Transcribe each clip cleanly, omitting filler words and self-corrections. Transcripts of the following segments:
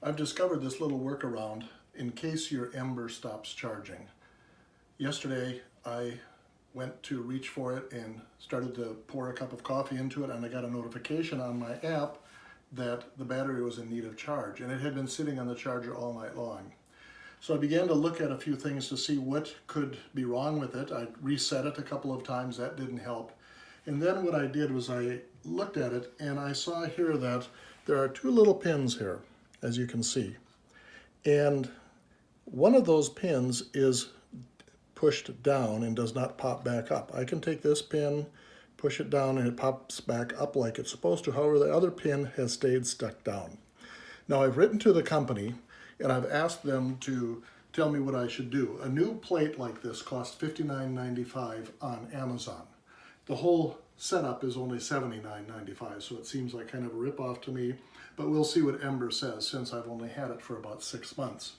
I've discovered this little workaround in case your Ember stops charging. Yesterday I went to reach for it and started to pour a cup of coffee into it, and I got a notification on my app that the battery was in need of charge, and it had been sitting on the charger all night long. So I began to look at a few things to see what could be wrong with it. I reset it a couple of times, that didn't help. And then what I did was I looked at it and I saw here that there are two little pins here, as you can see. And one of those pins is pushed down and does not pop back up. I can take this pin, push it down, and it pops back up like it's supposed to. However, the other pin has stayed stuck down. Now, I've written to the company and I've asked them to tell me what I should do. A new plate like this costs $59.95 on Amazon. The whole setup is only $79.95, so it seems like kind of a ripoff to me, but we'll see what Ember says since I've only had it for about 6 months.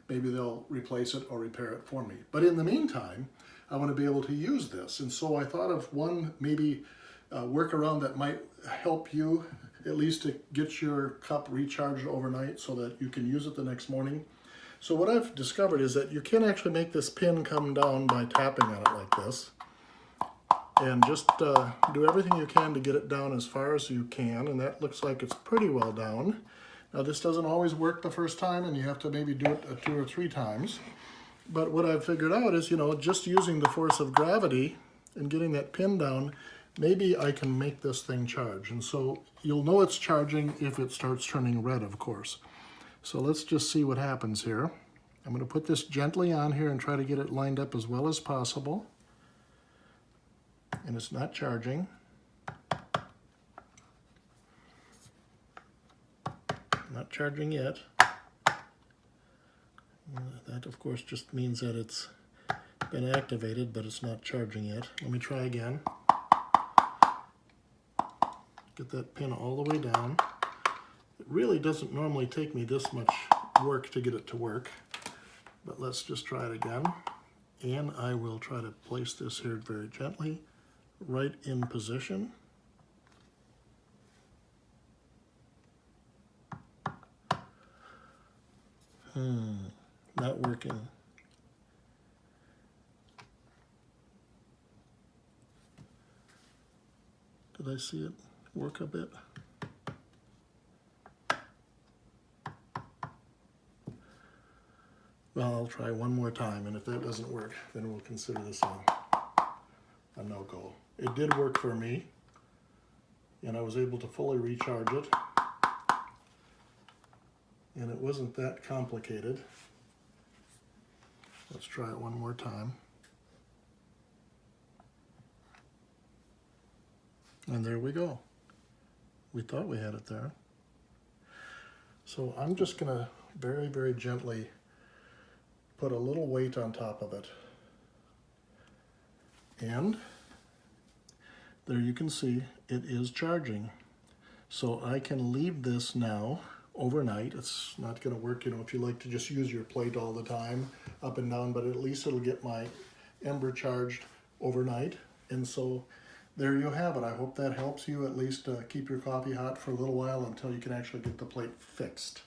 Maybe they'll replace it or repair it for me. But in the meantime, I want to be able to use this, and so I thought of one maybe workaround that might help you at least to get your cup recharged overnight so that you can use it the next morning. So what I've discovered is that you can actually make this pin come down by tapping on it like this. And just do everything you can to get it down as far as you can, and that looks like it's pretty well down. Now this doesn't always work the first time, and you have to maybe do it 2 or 3 times. But what I've figured out is, just using the force of gravity and getting that pin down, maybe I can make this thing charge. And so you'll know it's charging if it starts turning red, of course. So let's just see what happens here. I'm going to put this gently on here and try to get it lined up as well as possible. And it's not charging. Not charging yet. That, of course, just means that it's been activated, but it's not charging yet. Let me try again. Get that pin all the way down. It really doesn't normally take me this much work to get it to work, but let's just try it again. And I will try to place this here very gently, right in position. Not working. Did I see it work a bit? Well, I'll try one more time, and if that doesn't work, then we'll consider this a no-go. It did work for me, and I was able to fully recharge it, and it wasn't that complicated. Let's try it one more time. And there we go. We thought we had it there. So I'm just going to very, very gently put a little weight on top of it. And there you can see it is charging. So I can leave this now overnight. It's not going to work, if you like to just use your plate all the time, up and down, but at least it'll get my Ember charged overnight. And so there you have it. I hope that helps you at least keep your coffee hot for a little while until you can actually get the plate fixed.